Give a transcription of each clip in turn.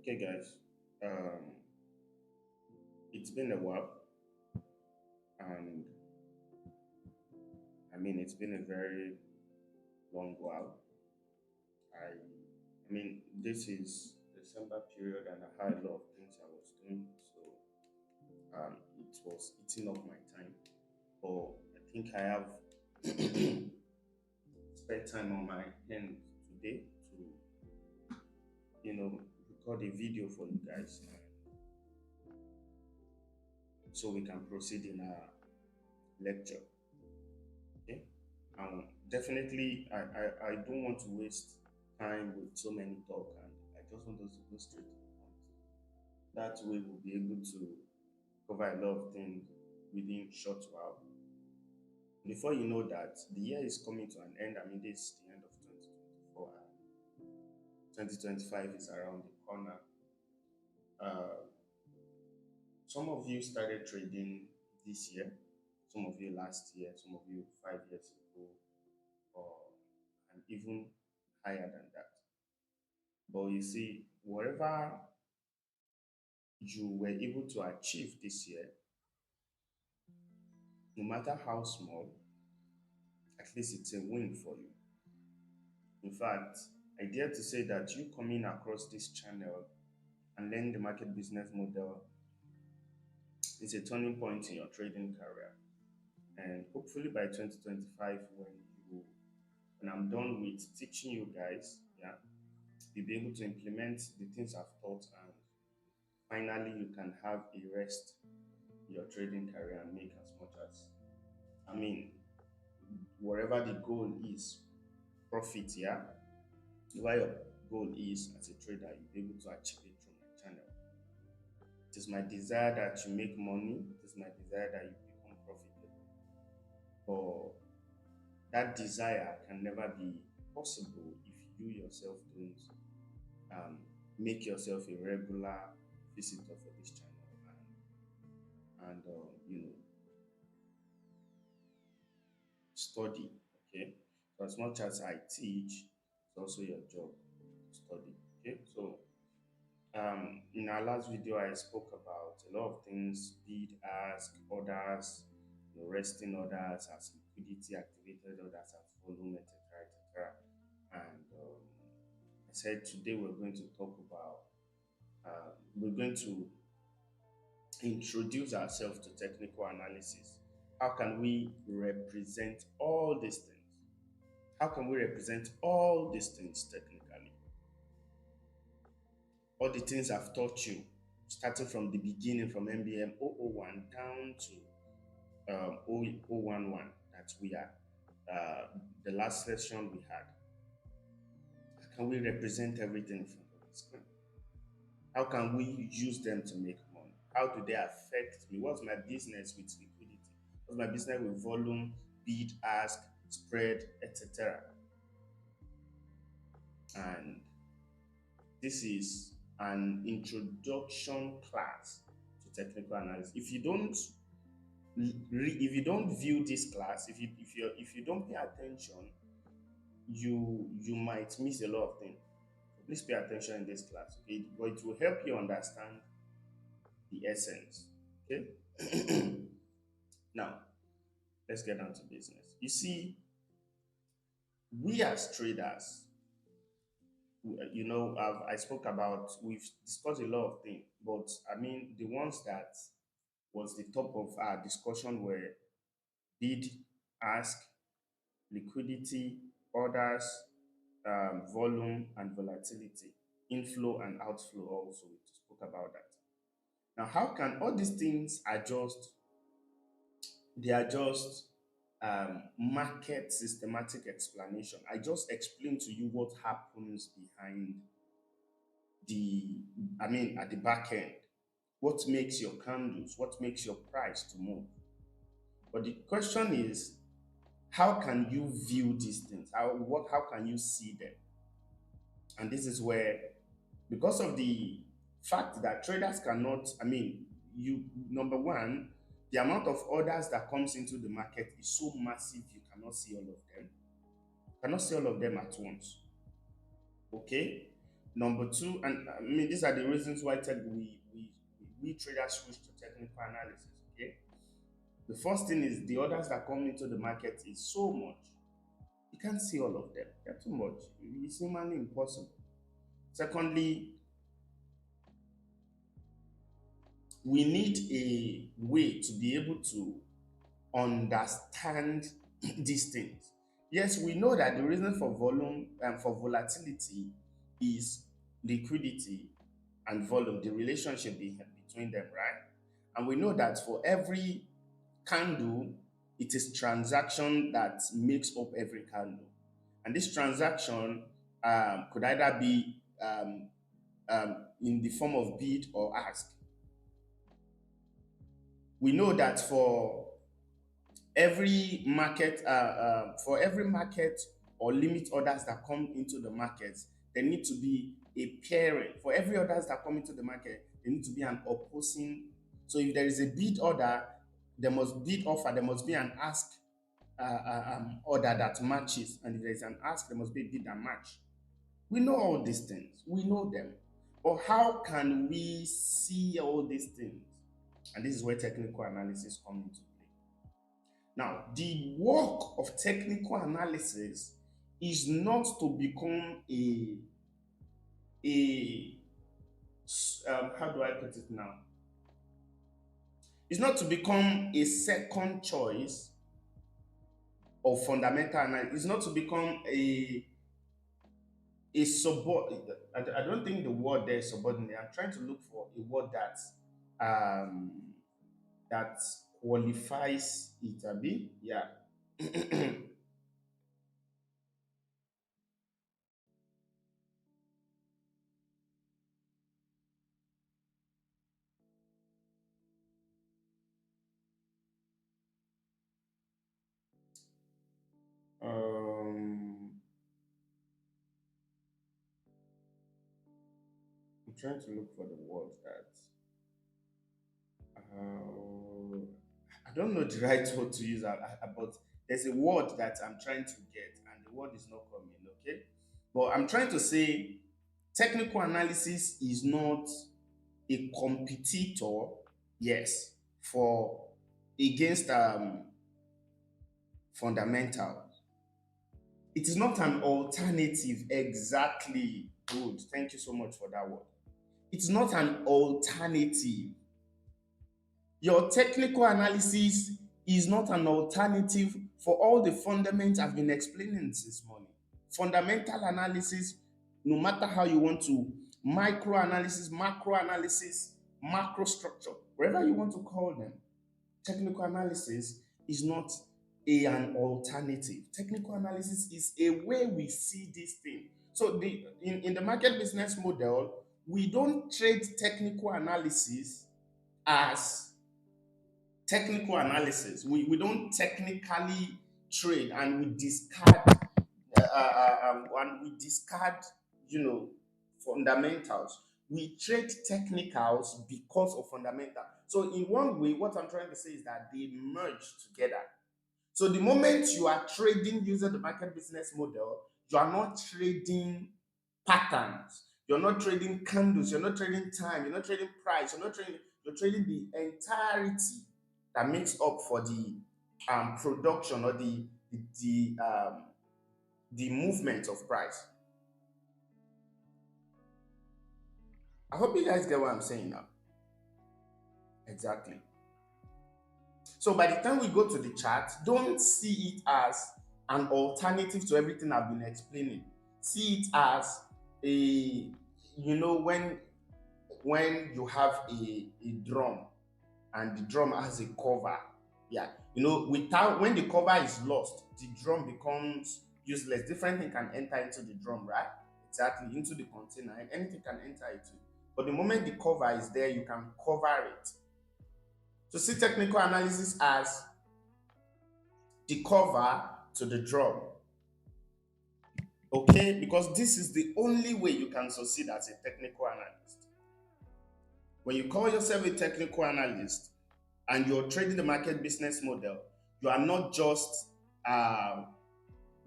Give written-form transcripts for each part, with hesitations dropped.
Okay, guys. Um, it's been a while, and it's been a very long while. This is December period, and I had a lot of things I was doing, so it was eating up my time. But I think I have spare time on my hand today to, record a video for you guys, so we can proceed in our lecture. Okay. Definitely, I don't want to waste time with so many talk, and I just want us to go straight to the point. That way, we'll be able to cover a lot of things within short while. Before you know that, the year is coming to an end. This is the end of 2024, and 2025 is around the corner. Uh, some of you started trading this year, some of you last year, some of you 5 years ago, or and even higher than that. But you see, whatever you were able to achieve this year, no matter how small, at least it's a win for you. In fact, I dare to say that you coming across this channel and learning the market business model is a turning point in your trading career. And hopefully by 2025, when I'm done with teaching you guys, yeah, you'll be able to implement the things I've taught, and finally you can have a rest in your trading career and make as much as I mean whatever the goal is, profit, yeah. Whatever your goal is as a trader, you'll be able to achieve it through my channel. It is my desire that you make money, it is my desire that you become profitable. But that desire can never be possible if you yourself don't um, make yourself a regular visitor for this channel, and study. Okay, so as much as I teach, it's also your job to study. Okay, so in our last video, I spoke about a lot of things: bid, ask, orders, resting orders as liquidity, activated orders as volume, etc., etc. And I said today we're going to talk about we're going to introduce ourselves to technical analysis. How can we represent all these things? How can we represent all these things technically? All the things I've taught you, starting from the beginning, from MBM 001 down to 0011, that we are the last session we had. How can we represent everything in front of the screen? How can we use them to make money? How do they affect me? What's my business with liquidity? What's my business with volume, bid, ask, spread, etc.? And this is an introduction class to technical analysis. If you don't view this class, if you don't pay attention, you might miss a lot of things. So please pay attention in this class, okay? But it will help you understand the essence. Okay. Now, let's get down to business. You see, we as traders, I spoke about, we've discussed a lot of things, but the ones that was the top of our discussion were bid, ask, liquidity, orders, volume, and volatility, inflow and outflow. Also, we spoke about that. Now, how can all these things they are just market systematic explanation. I just explained to you what happens behind at the back end. What makes your candles, what makes your price to move. But the question is, how can you view these things? How can you see them? And this is where, because of the fact that traders cannot, number one, the amount of orders that comes into the market is so massive, you cannot see all of them. You cannot see all of them at once. Okay? Number two, and I mean these are the reasons why we traders switch to technical analysis. Okay, the first thing is the orders that come into the market is so much. You can't see all of them. They're too much. It's humanly impossible. Secondly, we need a way to be able to understand these things. Yes, we know that the reason for volume and for volatility is liquidity and volume, the relationship between them, right? And we know that for every candle, it is transaction that makes up every candle. And this transaction could either be in the form of bid or ask. We know that for every market or limit orders that come into the market, there need to be a pairing. For every orders that come into the market, there need to be an opposing. So if there is a bid order, there must bid offer, there must be an ask order that matches, and if there is an ask, there must be a bid that match. We know all these things, we know them, but how can we see all these things? And this is where technical analysis comes into play. Now, the work of technical analysis is not to become a how do I put it now? It's not to become a second choice of fundamental analysis. It's not to become a subordinate. I don't think the word there is subordinate. I'm trying to look for a word um, that qualifies it a bit. Yeah. um, I'm trying to look for the word that I don't know the right word to use, but there's a word that I'm trying to get, and the word is not coming. Okay, but I'm trying to say technical analysis is not a competitor, yes, for against fundamentals. It is not an alternative. Exactly. Good. Thank you so much for that word. It's not an alternative. Your technical analysis is not an alternative for all the fundamentals I've been explaining this morning. Fundamental analysis, no matter how you want to, micro analysis, macro analysis, macro structure, whatever you want to call them, technical analysis is not an alternative. Technical analysis is a way we see this thing. So in the market business model, we don't trade technical analysis as technical analysis. We don't technically trade, and we discard, you know, fundamentals. We trade technicals because of fundamental. So in one way, what I'm trying to say is that they merge together. So the moment you are trading using the market business model, you are not trading patterns. You're not trading candles. You're not trading time. You're not trading price. You're trading the entirety that makes up for the production or the movement of price. I hope you guys get what I'm saying now. Exactly. So by the time we go to the chart, don't see it as an alternative to everything I've been explaining. See it as a, when you have a drum and the drum has a cover. Yeah. Without when the cover is lost, the drum becomes useless. Different thing can enter into the drum, right? Exactly, into the container, and anything can enter it. But the moment the cover is there, you can cover it. So see technical analysis as the cover to the drum. Okay? Because this is the only way you can succeed as a technical analyst. When you call yourself a technical analyst and you're trading the market business model, you are not just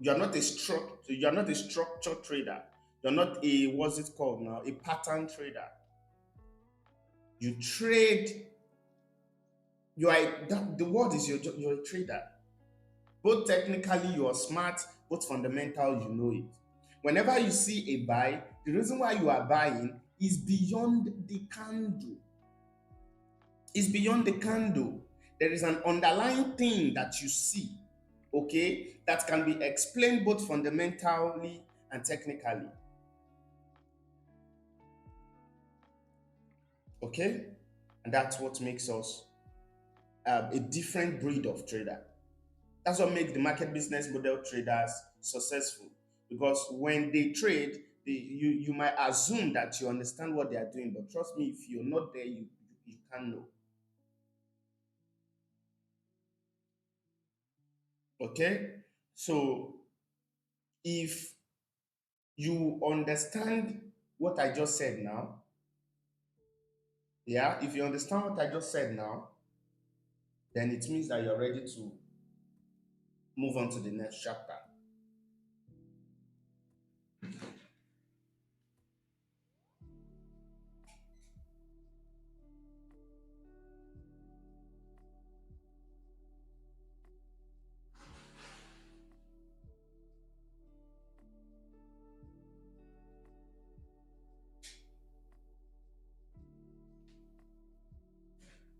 you are not a structured trader. You're not a, what's it called now? A pattern trader. You trade, you are, the word is you're a trader. Both technically you are smart, both fundamental you know it. Whenever you see a buy, the reason why you are buying is beyond the candle. It's beyond the candle. There is an underlying thing that you see, okay, that can be explained both fundamentally and technically. Okay? And that's what makes us a different breed of trader. That's what makes the market business model traders successful. Because when they trade, you might assume that you understand what they are doing, but trust me, if you're not there, you can't know. Okay? So if you understand what I just said now, yeah, if you understand what I just said now, then it means that you're ready to move on to the next chapter.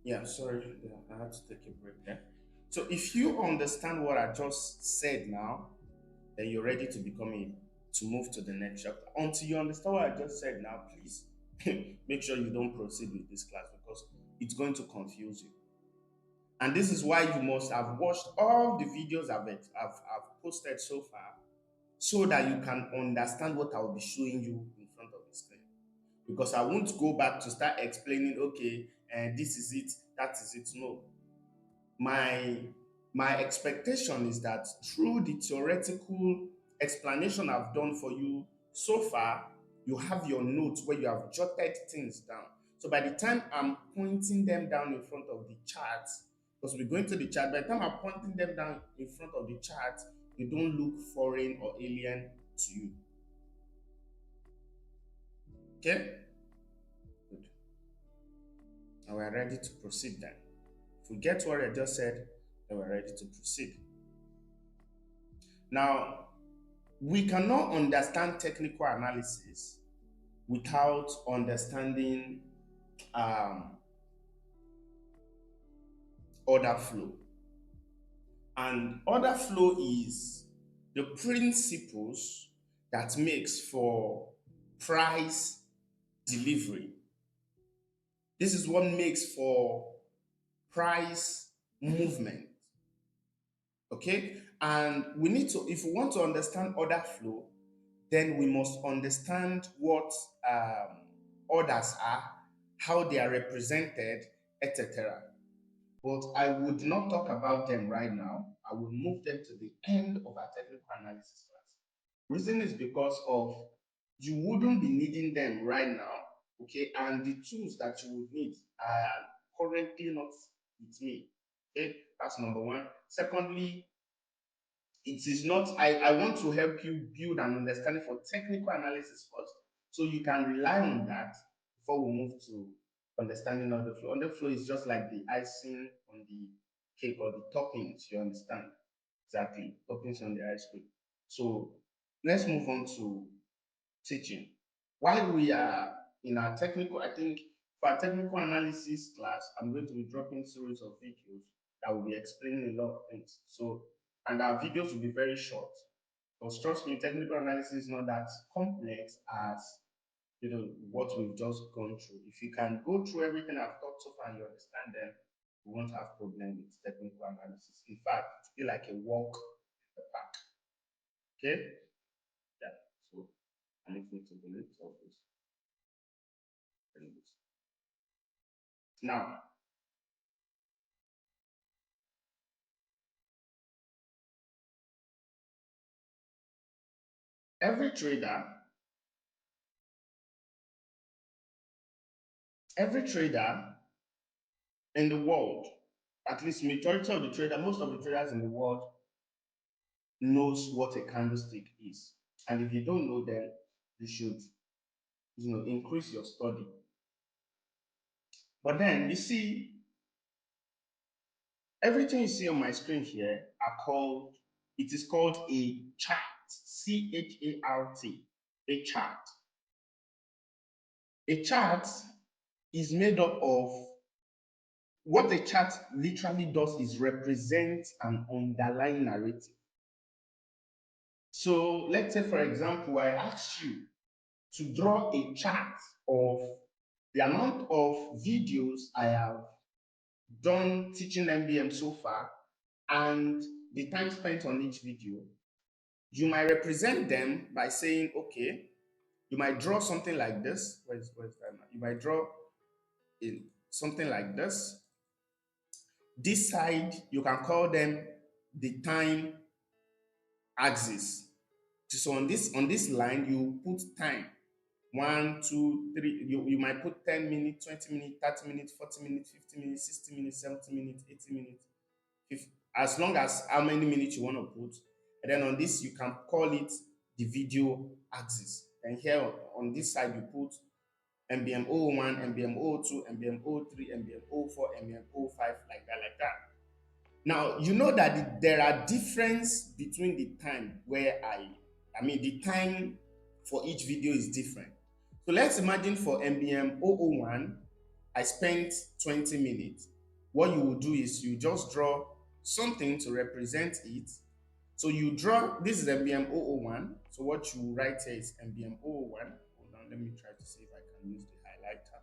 Yeah, sorry, yeah, I had to take a break there. So if you understand what I just said now, then you're ready to become a to move to the next chapter. Until you understand what I just said now, please make sure you don't proceed with this class because it's going to confuse you. And this is why you must have watched all the videos I've posted so far so that you can understand what I'll be showing you in front of the screen. Because I won't go back to start explaining, okay, and this is it, that is it. No. My my expectation is that through the theoretical explanation I've done for you so far, you have your notes where you have jotted things down. So by the time I'm pointing them down in front of the chart, because we're going to the chart, by the time I'm pointing them down in front of the chart, they don't look foreign or alien to you. Okay? Good. Now we're ready to proceed then. If we get what I just said, then we're ready to proceed. Now, we cannot understand technical analysis without understanding um, order flow. And order flow is the principles that makes for price delivery. This is what makes for price movement. Okay? And we need to, if we want to understand order flow, then we must understand what orders are, how they are represented, etc. But I would not talk about them right now. I will move them to the end of our technical analysis class. Reason is because of you wouldn't be needing them right now, okay? And the tools that you would need are currently not with me. Okay, that's number one. Secondly, it is not, I want to help you build an understanding for technical analysis first. So you can rely on that before we move to understanding of the flow. On the flow is just like the icing on the cake or the toppings, you understand? Exactly. Toppings on the ice cream. So let's move on to teaching. While we are in our technical, I think for our technical analysis class, I'm going to be dropping series of videos that will be explaining a lot of things. So, and our videos will be very short. Because trust me, technical analysis is not that complex as what we've just gone through. If you can go through everything I've talked so far and you understand them, you won't have problem with technical analysis. In fact, it's be like a walk in the park. Okay? Yeah. So I need to the next of this. Now, every trader, every trader in the world, at least majority of the trader, most of the traders in the world knows what a candlestick is. And if you don't know them, you should, increase your study. But then you see, everything you see on my screen here it is called a chart, CHART, a chart. A chart is made up of, what a chart literally does is represent an underlying narrative. So let's say, for example, I ask you to draw a chart of the amount of videos I have done teaching MBM so far and the time spent on each video. You might represent them by saying, okay, you might draw something like this. Where's that? You might draw something like this. This side, you can call them the time axis. So on this line, you put time. 1, 2, 3. You might put 10 minutes, 20 minutes, 30 minutes, 40 minutes, 50 minutes, 60 minutes, 70 minutes, 80 minutes. As long as how many minutes you want to put. And then on this, you can call it the video axis. And here on this side, you put MBM 01, MBM 02, MBM 03, MBM 04, MBM 05, like that. Now, you know that there are difference between the time where the time for each video is different. So let's imagine for MBM 001, I spent 20 minutes. What you will do is you just draw something to represent it. So you draw, this is MBM 001. So what you write here is MBM 001. Hold on, let me try to see if I can use the highlighter.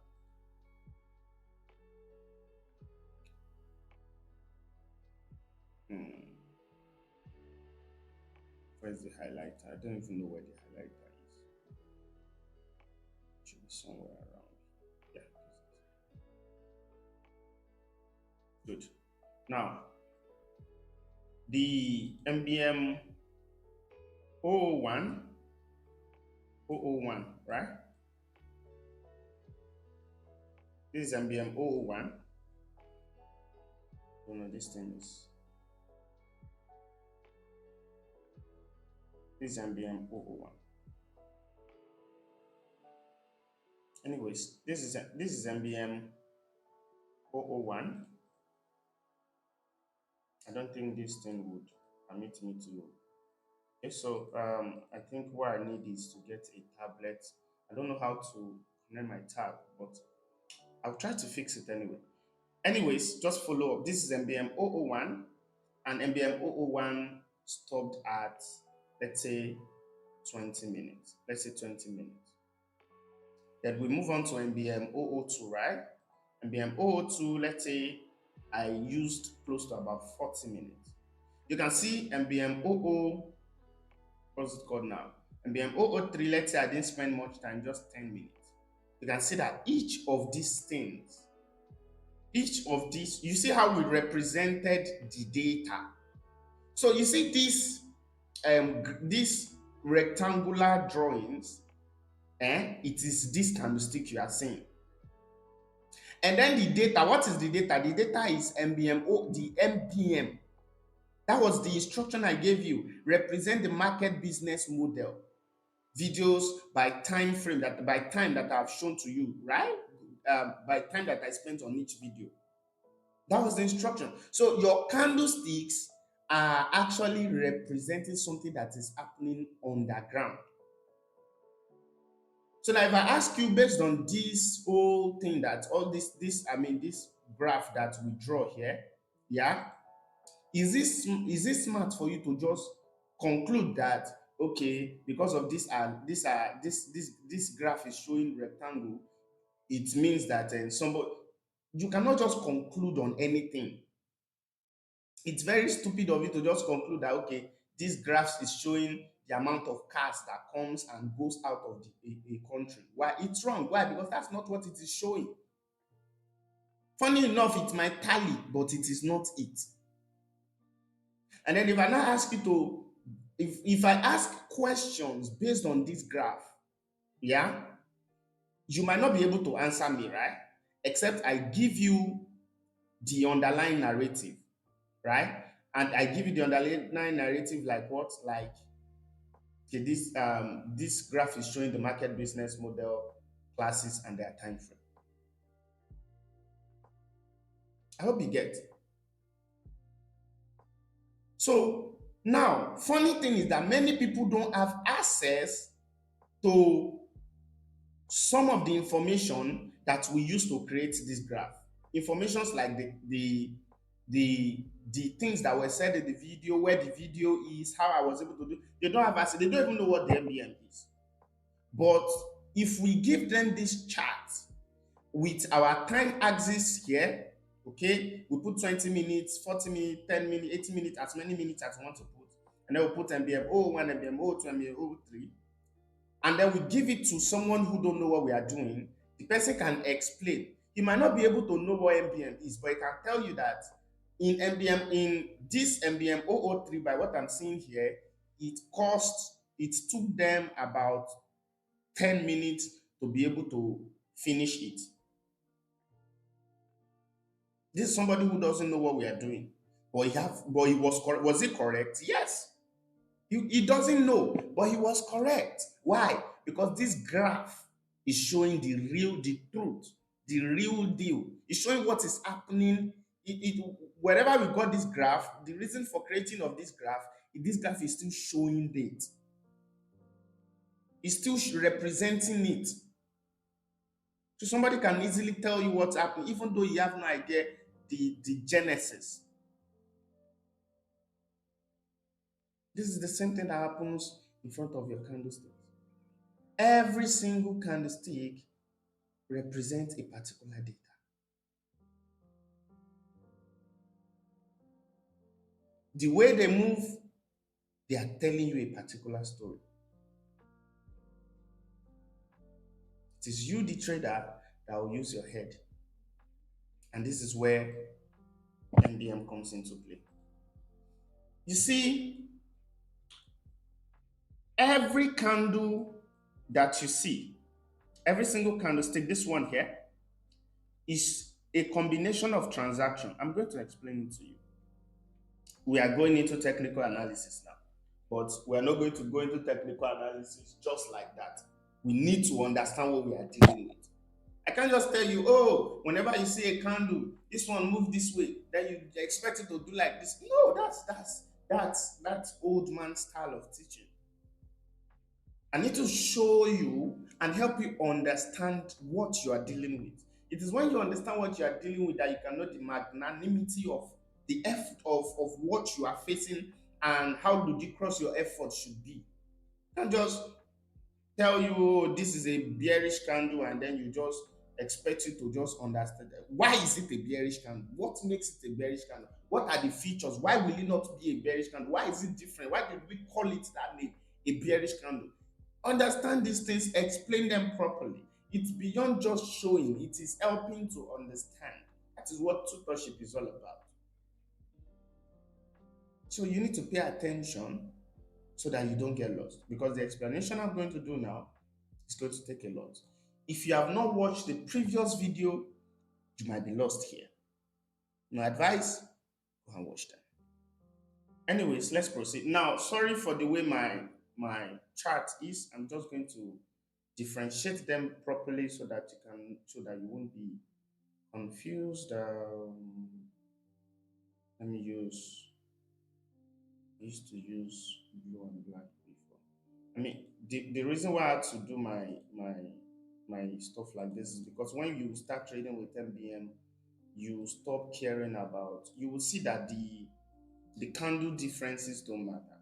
Where's the highlighter? I don't even know where the highlighter is. It should be somewhere around. Yeah. Good. Now, the MBM 001, right? This is MBM 001. Oh no, this thing is. This is MBM 001. Anyways, this is MBM 001. I don't think this thing would permit me to. Okay, so I think what I need is to get a tablet. I don't know how to connect my tab, but I'll try to fix it anyway. Anyways, just follow up. This is MBM 001, and MBM 001 stopped at, let's say, 20 minutes. Let's say 20 minutes. Then we move on to MBM 002, right? MBM 002, let's say I used close to about 40 minutes. You can see MBM 00, what's it called now? MBM 003, let's say I didn't spend much time, just 10 minutes. You can see that each of these things, you see how we represented the data. So you see these rectangular drawings, it is this candlestick you are seeing. And then the data, what is the data? The data is MBM, the MBM. That was the instruction I gave you. Represent the market business model. Videos by time frame, by time that I've shown to you, right? By time that I spent on each video. That was the instruction. So your candlesticks are actually representing something that is happening underground. So now if I ask you, based on this whole thing, that all this graph that we draw here, yeah, is this smart for you to just conclude that, okay, because of this graph is showing rectangle, it means that you cannot just conclude on anything. It's very stupid of you to just conclude that, okay, this graph is showing the amount of cars that comes and goes out of a country. Why? It's wrong. Why? Because that's not what it is showing. Funny enough, it might tally, but it is not it. And then if I now ask you to, if I ask questions based on this graph, yeah, you might not be able to answer me, right? Except I give you the underlying narrative, right? And I give you the underlying narrative like what? Like Okay, this graph is showing the market business model classes and their time frame. I hope you get. So now, funny thing is that many people don't have access to some of the information that we use to create this graph. Informations like the things that were said in the video, where the video is, how I was able to do. They don't have access. They don't even know what the MBM is. But if we give them this chart with our time axis here, okay, we put 20 minutes, 40 minutes, 10 minutes, 80 minutes, as many minutes as we want to put, and then we put MBM 01, MBM 02, MBM 03, and then we give it to someone who don't know what we are doing. The person can explain. He might not be able to know what MBM is, but he can tell you that in MBM, in this MBM 003, by what I'm seeing here, it took them about 10 minutes to be able to finish it. This is somebody who doesn't know what we are doing. But he was correct. Was it correct? Yes. He doesn't know, but he was correct. Why? Because this graph is showing the truth, the real deal. It's showing what is happening. Wherever we got this graph, the reason for creating of this graph is still showing it. It's still representing it. So somebody can easily tell you what's happening, even though you have no idea the genesis. This is the same thing that happens in front of your candlestick. Every single candlestick represents a particular data. The way they move, they are telling you a particular story. It is you, the trader, that will use your head. And this is where MBM comes into play. You see, every candle that you see, every single candlestick, this one here, is a combination of transactions. I'm going to explain it to you. We are going into technical analysis now, but we're not going to go into technical analysis just like that. We need to understand what we are dealing with. I can't just tell you, oh, whenever you see a candle, this one move this way, then you expect it to do like this. No, that's old man style of teaching. I need to show you and help you understand what you are dealing with. It is when you understand what you are dealing with that you can know the magnanimity of the effort of what you are facing and how ludicrous your effort should be. You can't just tell you, oh, this is a bearish candle, and then you just expect you to just understand that. Why is it a bearish candle? What makes it a bearish candle? What are the features? Why will it not be a bearish candle? Why is it different? Why did we call it that name, a bearish candle? Understand these things, explain them properly. It's beyond just showing, it is helping to understand. That is what tutorship is all about. So you need to pay attention so that you don't get lost, because the explanation I'm going to do now is going to take a lot. If you have not watched the previous video, you might be lost here. My advice, go and watch them. Anyways, let's proceed. Now, sorry for the way my chart is. I'm just going to differentiate them properly so that you won't be confused. Let me use. I used to use blue and black before. I mean, the reason why I had to do my stuff like this is because when you start trading with MBM, you stop caring about. You will see that the candle differences don't matter.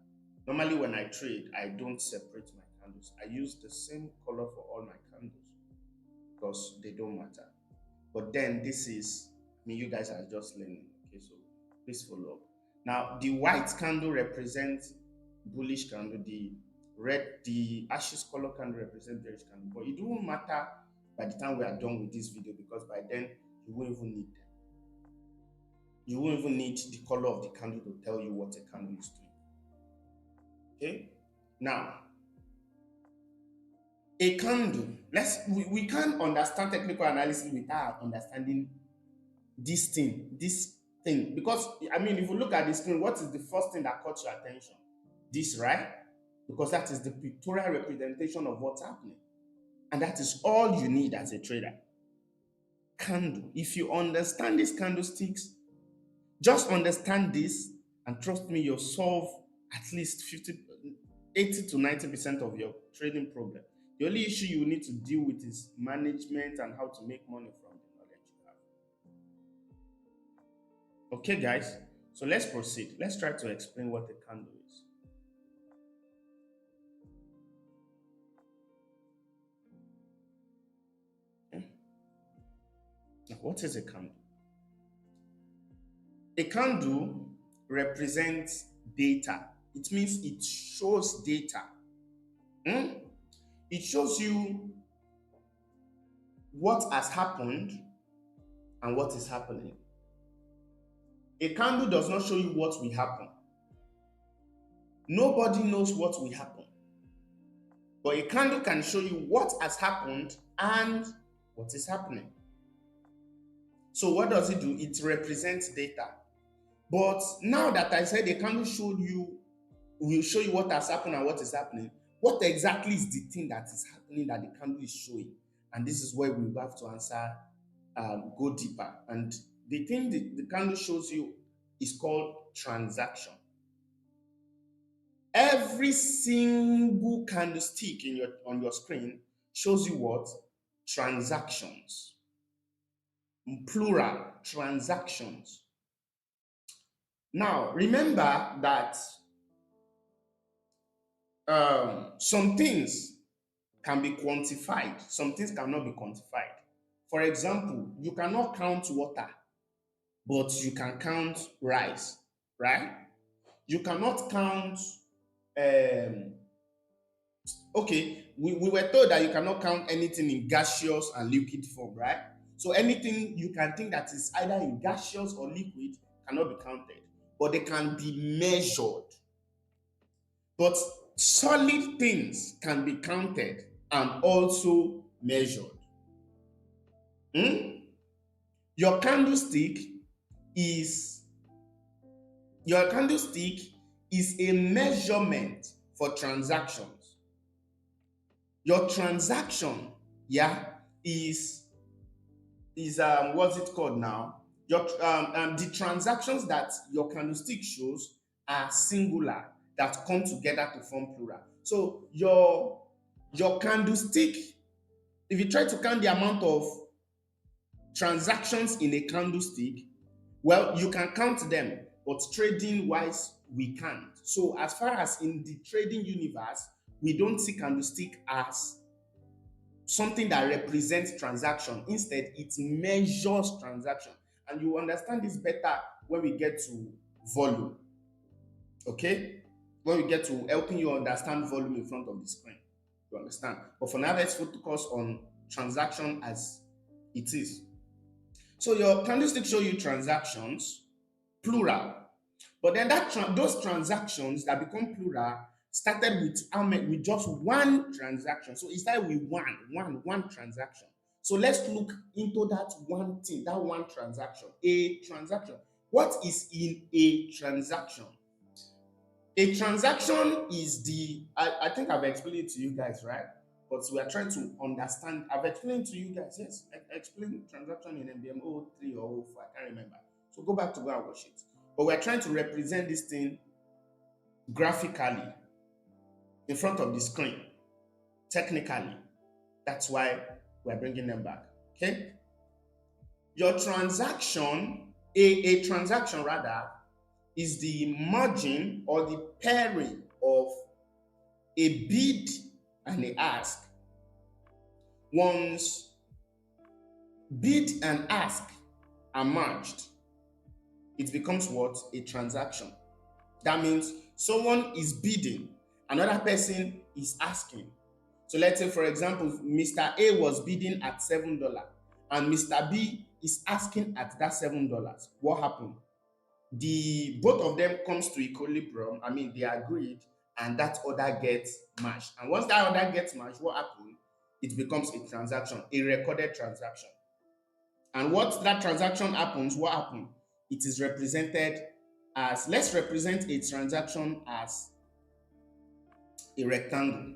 Normally, when I trade, I don't separate my candles. I use the same color for all my candles because they don't matter. But then this is, I mean, you guys are just learning. Okay, so please follow up. Now, the white candle represents bullish candle. The ashes color candle represents bearish candle. But it won't matter by the time we are done with this video, because by then you won't even need them. You won't even need the color of the candle to tell you what a candle is doing. Okay? Now, a candle, we can't understand technical analysis without understanding this thing, because I mean, if you look at the screen, what is the first thing that caught your attention? This, right? because that is the pictorial representation of what's happening. And that is all you need as a trader. Candle. If you understand these candlesticks, just understand this, and trust me, you'll solve at least 80 to 90% of your trading problem. The only issue you need to deal with is management and how to make money from the knowledge you have. Okay, guys, so let's proceed. Let's try to explain what a candle is. Now, what is a candle? A candle represents data. It means it shows data. It shows you what has happened and what is happening. A candle does not show you what will happen. Nobody knows what will happen. But a candle can show you what has happened and what is happening. So what does it do? It represents data. But now that I said a candle will show you what has happened and what is happening, what exactly is the thing that is happening that the candle is showing? And this is where we have to answer, go deeper. And the thing the candle shows you is called transaction. Every single candlestick on your screen shows you what? Transactions. Plural, transactions. Now, remember that some things can be quantified, some things cannot be quantified. For example, you cannot count water, but you can count rice, right? You cannot count, okay, we were told that you cannot count anything in gaseous and liquid form, right? So anything you can think that is either in gaseous or liquid cannot be counted, but they can be measured. But solid things can be counted and also measured. Your candlestick is a measurement for transactions. Your transaction, is what's it called now? Your the transactions that your candlestick shows are singular, that come together to form plural. So your candlestick, if you try to count the amount of transactions in a candlestick, well, you can count them, but trading wise, we can't. So as far as in the trading universe, we don't see candlestick as something that represents transaction. Instead, it measures transaction. And you understand this better when we get to volume. Okay? When we get to helping you understand volume in front of the screen. You understand? But for now, let's focus on transaction as it is. So your candlestick show you transactions, plural. But then those transactions that become plural started with just one transaction. So it started with one transaction. So let's look into that one thing, that one transaction. A transaction. What is in a transaction? A transaction is I think I've explained it to you guys, right? But we are trying to understand. I've explained to you guys, yes. I explained transaction in MBM 03 or 04, I can't remember. So go back to go and watch it. But we're trying to represent this thing graphically in front of the screen, technically. That's why we're bringing them back, okay? Your transaction, a transaction rather, is the merging or the pairing of a bid and a ask. Once bid and ask are merged, it becomes what? A transaction. That means someone is bidding, another person is asking. So let's say, for example, Mr. A was bidding at $7 and Mr. B is asking at that $7. What happened? Both of them comes to equilibrium. I mean, they agreed, and that order gets matched. And once that order gets matched, what happened? It becomes a transaction, a recorded transaction. And once that transaction happens, what happened? It is represented as, let's represent a transaction as a rectangle.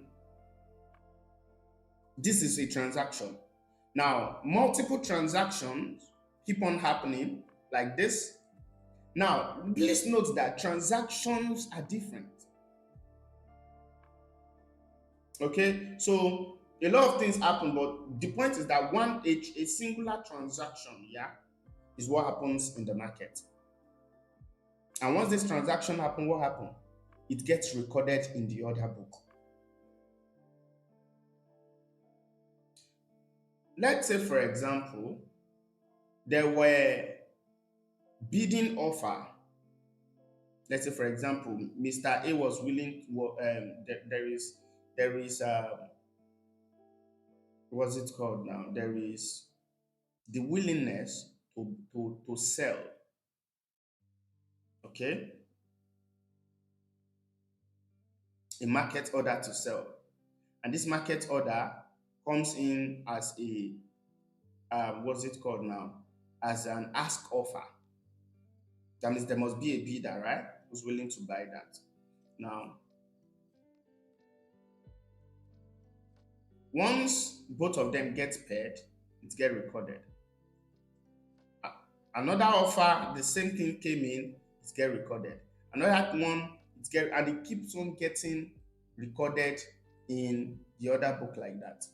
This is a transaction. Now, multiple transactions keep on happening like this. Now, please note that transactions are different. Okay, so a lot of things happen, but the point is that a singular transaction, yeah, is what happens in the market. And once this transaction happens, what happens? It gets recorded in the order book. Let's say, for example, there were bidding offer. Let's say, for example, Mr. A was willing to, there is what's it called now? There is the willingness to sell. Okay, a market order to sell, and this market order comes in as a what's it called now? As an ask offer. That means there must be a bidder, right? Who's willing to buy that. Now, once both of them get paired, it gets recorded. Another offer, the same thing came in, it gets recorded. Another one, and it keeps on getting recorded in the other book like that.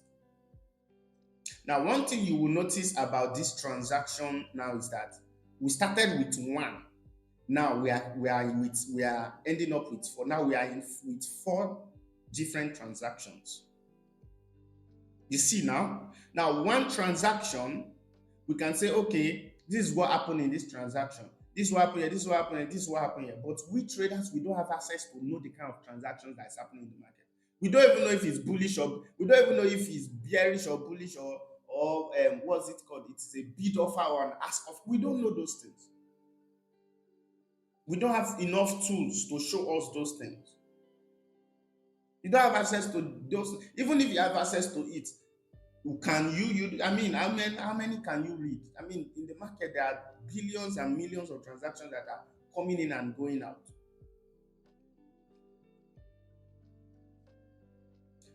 Now, one thing you will notice about this transaction now is that we started with one. Now we are ending up with four. Now we are with four different transactions. You see now? Now, one transaction, we can say, okay, this is what happened in this transaction. This is what happened here, this is what happened here, this is what happened here. But we traders, we don't have access to know the kind of transactions that is happening in the market. We don't even know if it's bullish or we don't even know if it's bearish or bullish or what's it called? It's a bid offer or an ask offer. We don't know those things. We don't have enough tools to show us those things. You don't have access to those. Even if you have access to it, can you I mean, how many can you read? I mean, in the market, there are billions and millions of transactions that are coming in and going out.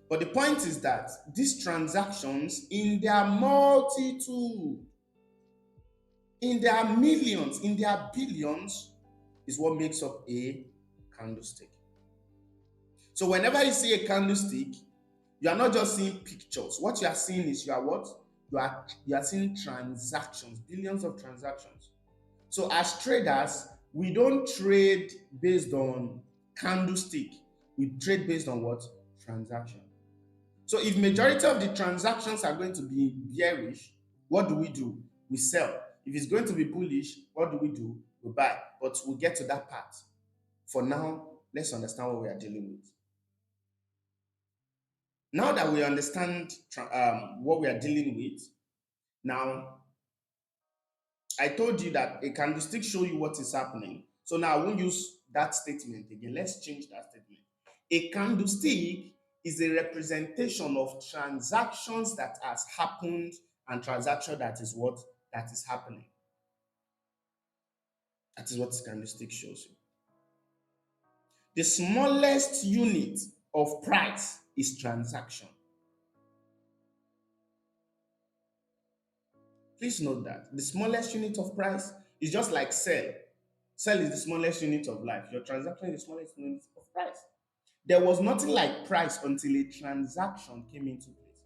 But the point is that these transactions, in their multitude, in their millions, in their billions, is what makes up a candlestick. So whenever you see a candlestick, you are not just seeing pictures. What you are seeing is you are what? You are seeing transactions, billions of transactions. So as traders, we don't trade based on candlestick. We trade based on what? Transaction. So if majority of the transactions are going to be bearish, what do? We sell. If it's going to be bullish, what do? We buy. But we'll get to that part. For now, let's understand what we are dealing with. Now that we understand what we are dealing with, now I told you that a candlestick show you what is happening. So now I won't use that statement again. Let's change that statement. A candlestick is a representation of transactions that has happened and transaction that is what? That is happening. That is what this candlestick shows you. The smallest unit of price is transaction. Please note that the smallest unit of price is just like sell. Sell is the smallest unit of life. Your transaction is the smallest unit of price. There was nothing like price until a transaction came into place.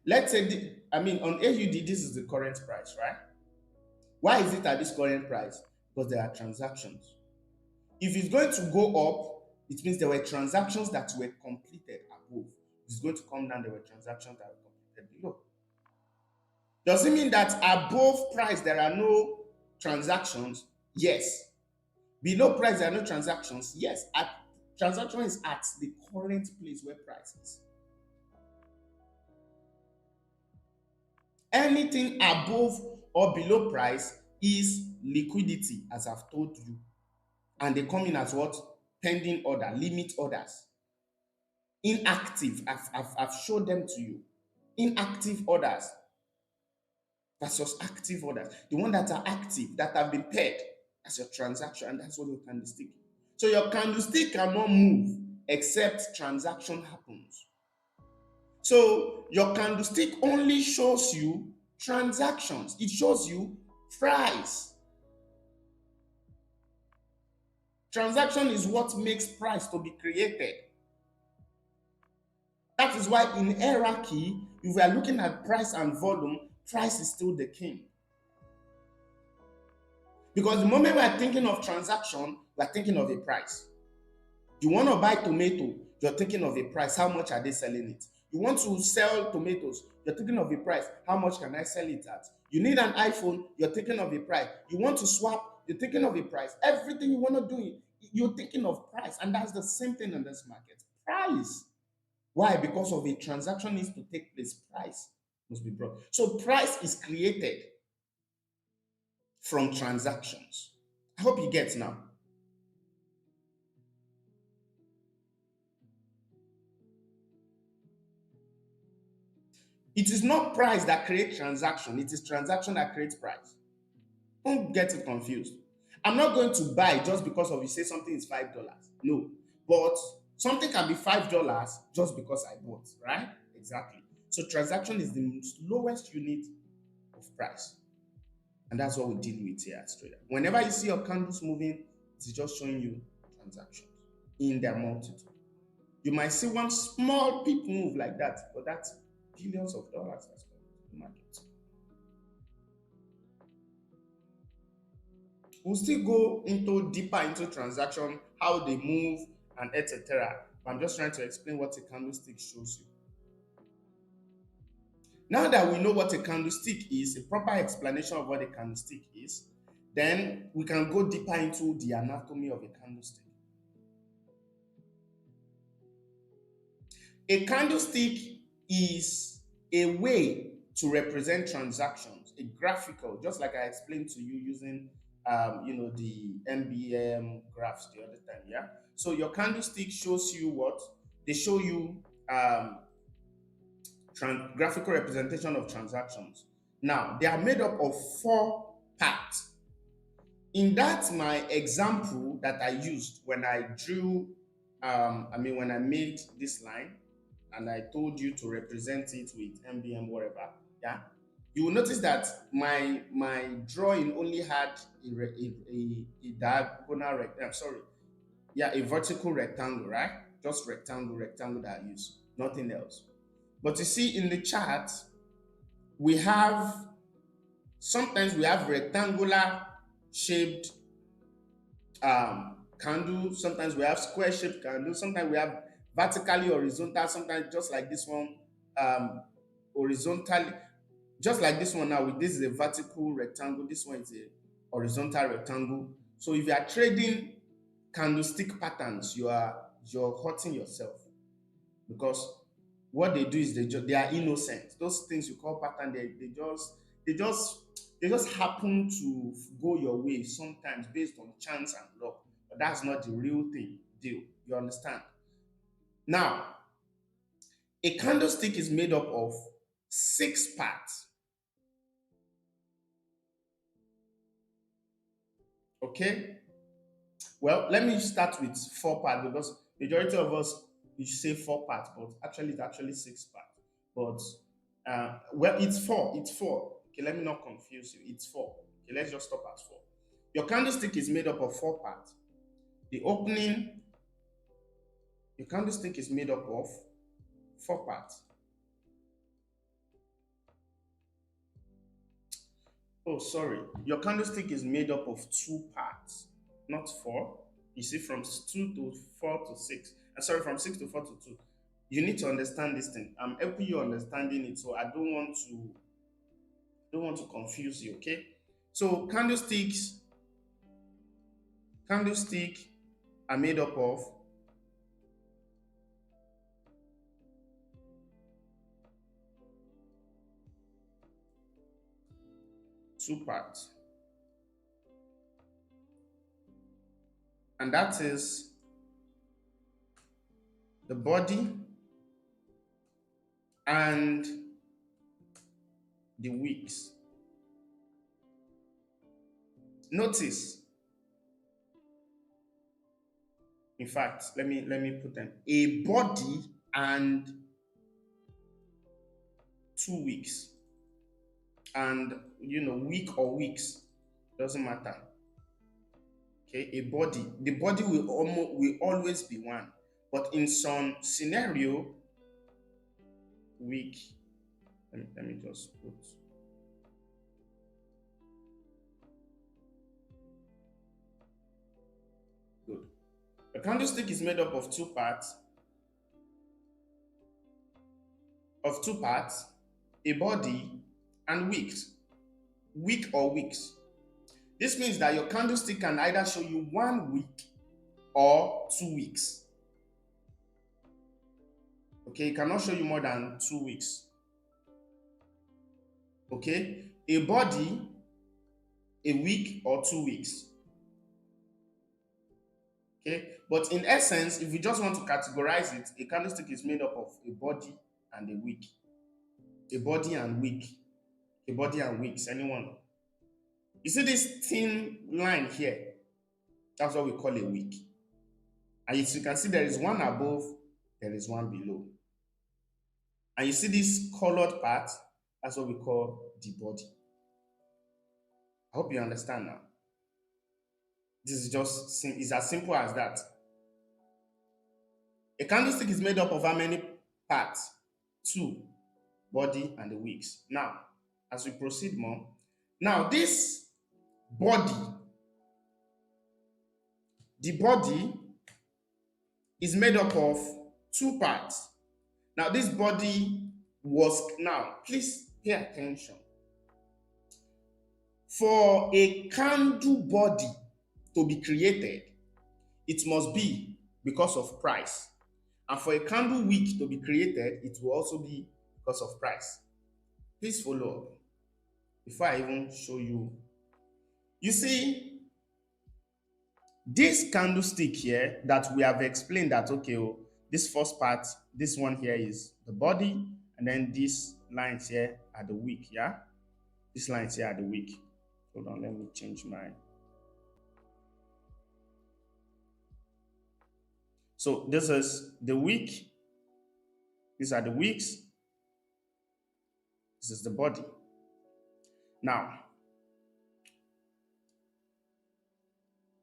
Let's say, on AUD, this is the current price, right? Why is it at this current price? Because there are transactions. If it's going to go up, it means there were transactions that were completed above. If it's going to come down, there were transactions that were completed below. Does it mean that above price there are no transactions? Yes. Below price there are no transactions? Yes. Transaction is at the current place where price is. Anything above or below price is liquidity, as I've told you. And they come in as what? Pending order, limit orders. Inactive, I've showed them to you. Inactive orders versus active orders. The one that are active, that have been paired, that's your transaction, and that's what your candlestick. So your candlestick cannot move except transaction happens. So your candlestick only shows you transactions. It shows you price. Transaction is what makes price to be created. That is why in hierarchy, if we are looking at price and volume, price is still the king. Because the moment we are thinking of transaction, we are thinking of a price. You want to buy tomato, you're thinking of a price. How much are they selling it? You want to sell tomatoes, you're thinking of a price. How much can I sell it at? You need an iPhone, you're thinking of a price. You want to swap, you're thinking of a price. Everything you want to do, you're thinking of price. And that's the same thing in this market. Price. Why? Because of a transaction needs to take place. Price must be brought. So price is created from transactions. I hope you get now. It is not price that creates transaction. It is transaction that creates price. Don't get it confused. I'm not going to buy just because of you say something is $5. No. But something can be $5 just because I bought, right? Exactly. So transaction is the lowest unit of price. And that's what we deal with here as trader. Whenever you see your candles moving, it's just showing you transactions in their multitude. You might see one small peak move like that, but that's billions of dollars that's going to the market. We'll still go deeper into transaction, how they move, and etc. I'm just trying to explain what a candlestick shows you. Now that we know what a candlestick is, a proper explanation of what a candlestick is, then we can go deeper into the anatomy of a candlestick. A candlestick is a way to represent transactions, a graphical, just like I explained to you using the MBM graphs the other time. Yeah. So your candlestick shows you what? They show you graphical representation of transactions. Now, they are made up of 4 parts. In that, my example that I used when I drew, when I made this line and I told you to represent it with MBM, whatever, yeah, you will notice that my drawing only had a diagonal rectangle, a vertical rectangle, right? Just rectangle that I use, nothing else. But you see in the chart, sometimes we have rectangular shaped candle, sometimes we have square shaped candle, sometimes we have vertically horizontal, sometimes just like this one, horizontally, just like this one now. This is a vertical rectangle, this one is a horizontal rectangle. So if you are trading candlestick patterns, you're hurting yourself, because what they do is they are innocent. Those things you call pattern, they just happen to go your way sometimes based on chance and luck. But that's not the real deal. You understand? Now, a candlestick is made up of 6 parts. Okay? Well, let me start with 4 parts, because majority of us, you say 4 parts, but actually it's actually 6 parts. But it's 4. It's 4. Okay, let me not confuse you. It's 4. Okay, let's just stop at 4. Your candlestick is made up of 4 parts. The opening, your candlestick is made up of 4 parts. Oh, sorry. Your candlestick is made up of 2 parts, not 4. You see, from 2 to 4 to 6. Sorry, from 6 to 4 to 2. You need to understand this thing. I'm helping you understanding it, so I don't want to confuse you. Okay. So candlestick are made up of 2 parts, and that is the body and the wicks. Notice In fact, let me put them. A body and 2 weeks. And week or weeks. Doesn't matter. Okay, a body. The body will always be one. But in some scenario, week. Let me just put. Good. A candlestick is made up of two parts. A body and weeks. Week or weeks. This means that your candlestick can either show you 1 week or 2 weeks. Okay, it cannot show you more than 2 weeks. Okay, a body, a week or 2 weeks. Okay, but in essence, if you just want to categorize it, a candlestick is made up of a body and a week. A body and week. A body and weeks, anyone. You see this thin line here? That's what we call a week. And as you can see, there is one above, there is one below. And you see this colored part? That's what we call the body. I hope you understand now. This is just, it's as simple as that. A candlestick is made up of how many parts? Two, body and the weeks. Now, as we proceed more, now this body, the body is made up of two parts. Now, this body now, please pay attention. For a candle body to be created, it must be because of price. And for a candle wick to be created, it will also be because of price. Please follow up before I even show you. You see, this candlestick here that we have explained that, okay, this first part, this one here is the body, and then these lines here are the wick, yeah? These lines here are the wick. Hold on, let me change mine. So this is the wick. These are the wicks. This is the body. Now,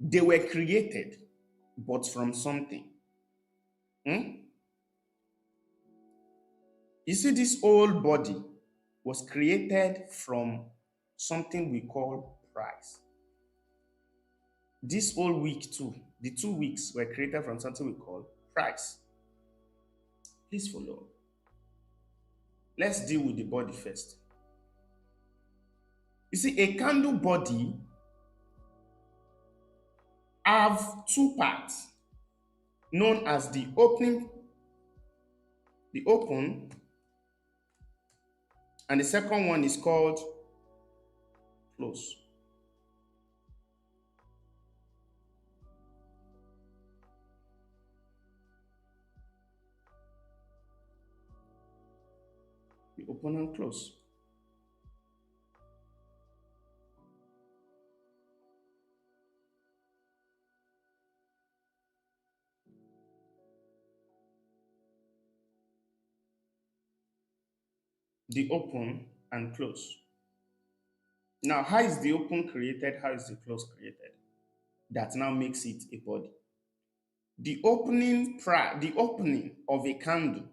they were created, but from something. You see, this whole body was created from something we call price. This whole week too, the 2 weeks were created from something we call price. Please follow. Let's deal with the body first. You see, a candle body have two parts known as the open, and the second one is called close. The open and close. The open and close. Now, how is the open created? How is the close created? That now makes it a body. The opening of a candle,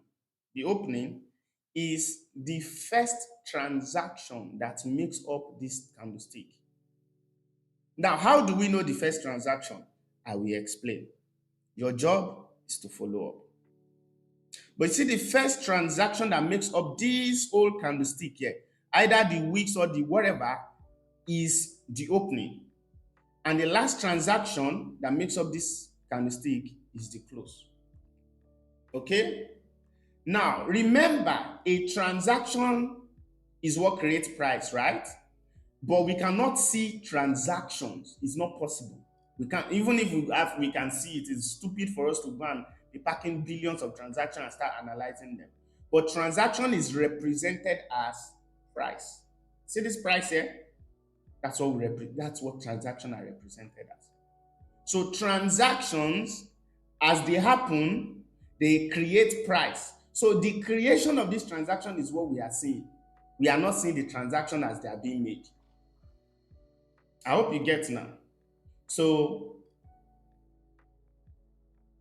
the opening is the first transaction that makes up this candlestick. Now, how do we know the first transaction? I will explain. Your job is to follow up. But you see, the first transaction that makes up this whole candlestick here, either the wicks or the whatever, is the opening. And the last transaction that makes up this candlestick is the close. Okay? Now, remember, a transaction is what creates price, right? But we cannot see transactions. It's not possible. We can't, even if we can see it, it's stupid for us to go and be packing billions of transactions and start analyzing them. But transaction is represented as price. See this price here? That's what transactions are represented as. So transactions As they happen, they create price. So the creation of this transaction is what we are seeing. We are not seeing the transaction as they are being made. I hope you get now. So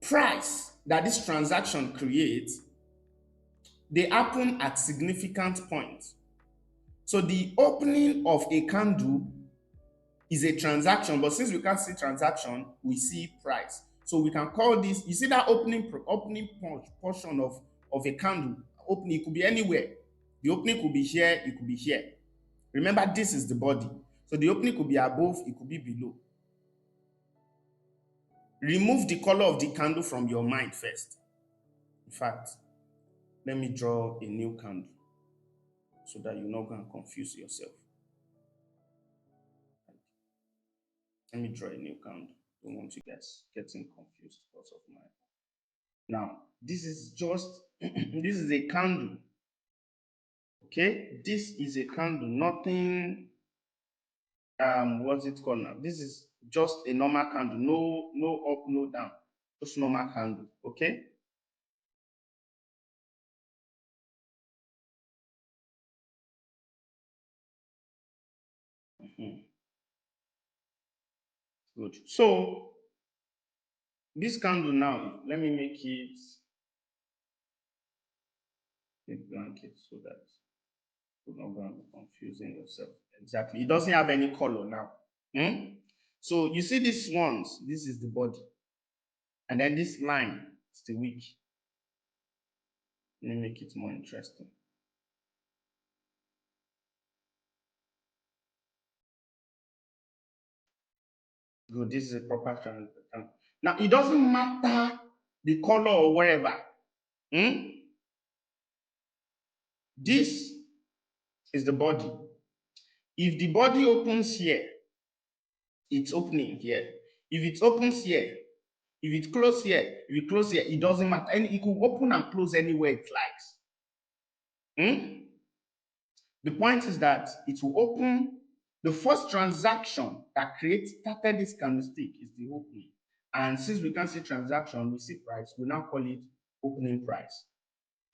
price that this transaction creates, they happen at significant points. So the opening of a candle is a transaction, but since we can't see transaction, we see price. So we can call this, you see that opening portion of a candle, opening, it could be anywhere. The opening could be here, it could be here. Remember, this is the body. So the opening could be above, it could be below. Remove the color of the candle from your mind first. In fact, let me draw a new candle so that you're not going to confuse yourself. Let me draw a new candle. Don't want you guys getting confused because of my. Now, this is just, this is a candle. Okay, this is a candle, nothing, what's it called now? This is just a normal candle, no up, no down, just normal candle, okay? Good. So, this candle now, let me make it a blanket so that you're not going to be confusing yourself. Exactly. It doesn't have any color now. So, you see these ones, this is the body. And then this line is the wick. Let me make it more interesting. Good, this is a proper transaction. Now, it doesn't matter the color or wherever. This is the body. If the body opens here, it's opening here. If it opens here, if it closes here, if it closes here, it doesn't matter. And it could open and close anywhere it likes. The point is that it will open. The first transaction that started this candlestick is the opening. And since we can't see transaction, we see price, we now call it opening price.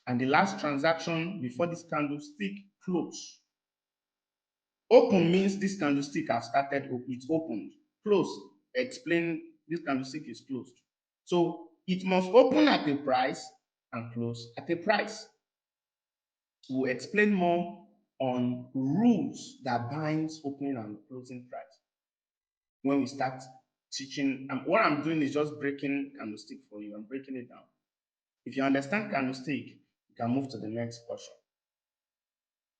And the last transaction before this candlestick close. Open means this candlestick has started, it's opened. Close, explain this candlestick is closed. So it must open at a price and close at a price. We'll explain more on rules that binds opening and closing price when we start teaching. What I'm doing is just breaking candlestick for you. I'm breaking it down. If you understand candlestick, you can move to the next portion.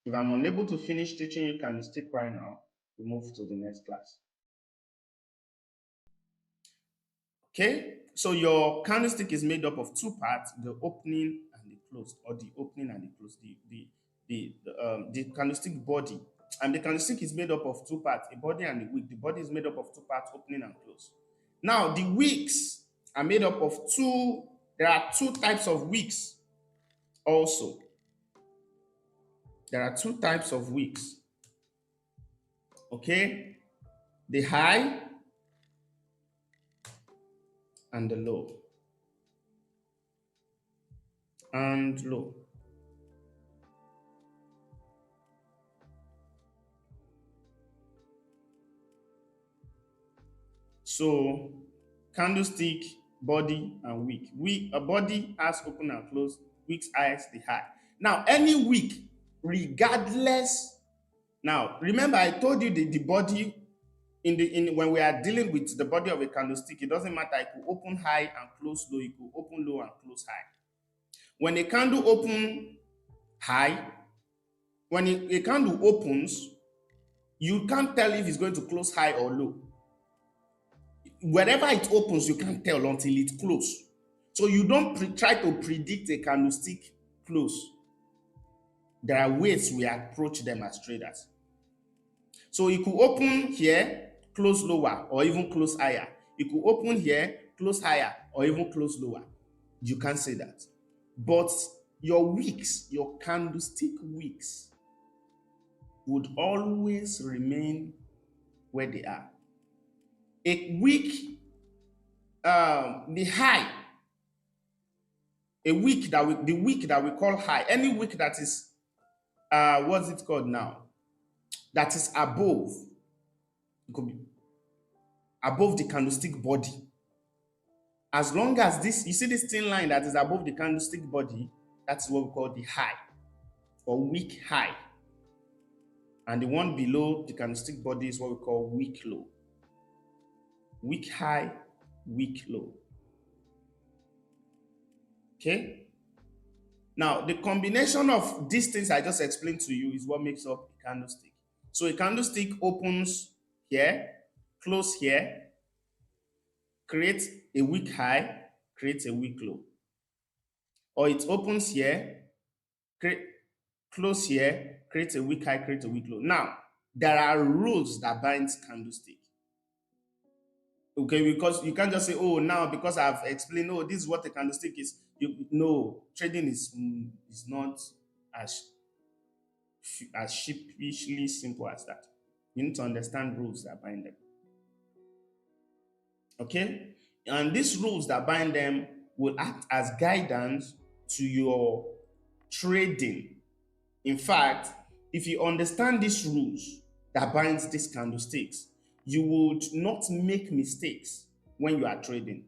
If I'm unable to finish teaching you candlestick right now, we move to the next class. Okay, so your candlestick is made up of two parts: the opening and the close, or the opening and the close. The candlestick body, and the candlestick is made up of two parts: a body and a wick. The body is made up of two parts: opening and close. Now the wicks are made up of two. There are two types of wicks. Also, there are two types of wicks. Okay, the high and the low, and low. So candlestick, body, and wick. A body has open and close, wicks has the high. Now, any wick, regardless. Now, remember, I told you the body when we are dealing with the body of a candlestick, it doesn't matter. It could open high and close low. It could open low and close high. When a candle open high, when a candle opens, you can't tell if it's going to close high or low. Wherever it opens, you can't tell until it closes. So you don't try to predict a candlestick close. There are ways we approach them as traders. So it could open here, close lower, or even close higher. It could open here, close higher, or even close lower. You can't say that. But your wicks, your candlestick wicks, would always remain where they are. A wick, the high a wick the wick that we call high, any wick that is what's it called now? That is above, it could be above the candlestick body. As long as this, you see this thin line that is above the candlestick body, that's what we call the high or wick high. And the one below the candlestick body is what we call wick low. Wick high, wick low. Okay? Now, the combination of these things I just explained to you is what makes up a candlestick. So a candlestick opens here, close here, creates a wick high, creates a wick low. Or it opens here, close here, creates a wick high, creates a wick low. Now, there are rules that binds candlestick. Okay, because you can't just say, oh, now because I've explained, oh, this is what a candlestick is. No, trading is not as sheepishly simple as that. You need to understand rules that bind them. Okay? And these rules that bind them will act as guidance to your trading. In fact, if you understand these rules that binds these candlesticks, you would not make mistakes when you are trading.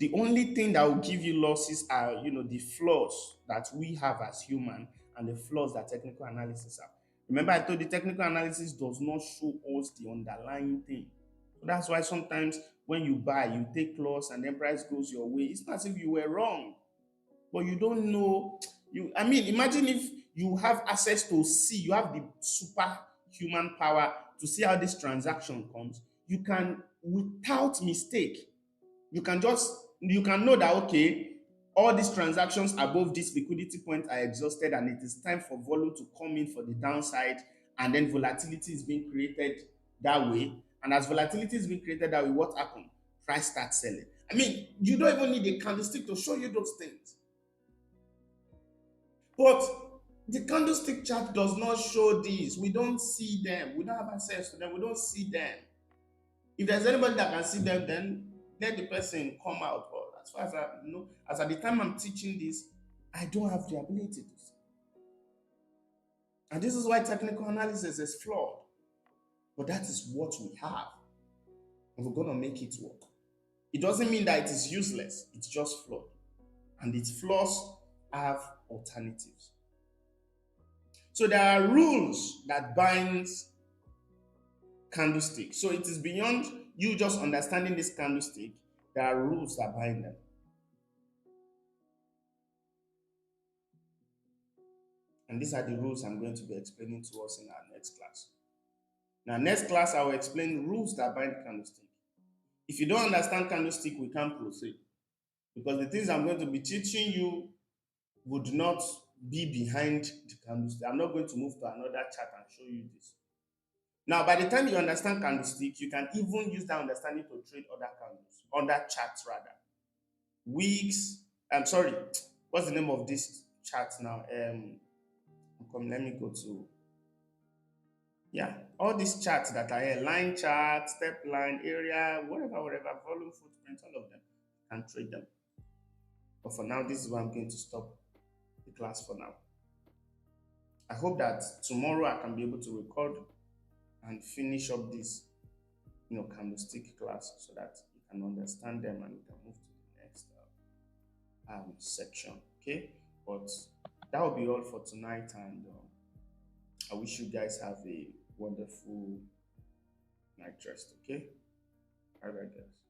The only thing that will give you losses are, the flaws that we have as human and the flaws that technical analysis have. Remember, I told you technical analysis does not show us the underlying thing. So that's why sometimes when you buy, you take loss and then price goes your way. It's not as if you were wrong, but you don't know. Imagine if you have access to see, you have the superhuman power to see how this transaction comes. You can, without mistake, you can know that, okay, all these transactions above this liquidity point are exhausted and it is time for volume to come in for the downside, and then volatility is being created that way. And as volatility is being created that way, what happened? Price starts selling. You don't even need a candlestick to show you those things. But the candlestick chart does not show these. We don't see them. We don't have access to them. We don't see them. If there's anybody that can see them, then let the person come out. But as far as I know, as at the time I'm teaching this, I don't have the ability to see. And this is why technical analysis is flawed. But that is what we have. And we're going to make it work. It doesn't mean that it is useless. It's just flawed. And its flaws have alternatives. So there are rules that bind candlestick. So it is beyond you just understanding this candlestick. There are rules that bind them. And these are the rules I'm going to be explaining to us in our next class. Now, next class, I will explain rules that bind candlestick. If you don't understand candlestick, we can't proceed. Because the things I'm going to be teaching you would not be behind the candlestick. I'm not going to move to another chart and show you this. Now, by the time you understand candlestick, you can even use that understanding to trade other candles, other charts rather. Wicks, what's the name of this chart now? Let me go to, all these charts that are here, line chart, step line, area, whatever, volume, footprint, all of them, you can trade them. But for now, this is where I'm going to stop the class for now. I hope that tomorrow I can be able to record and finish up this, candlestick class so that you can understand them and we can move to the next section. Okay, but that will be all for tonight, and I wish you guys have a wonderful night rest. Okay, all right, guys.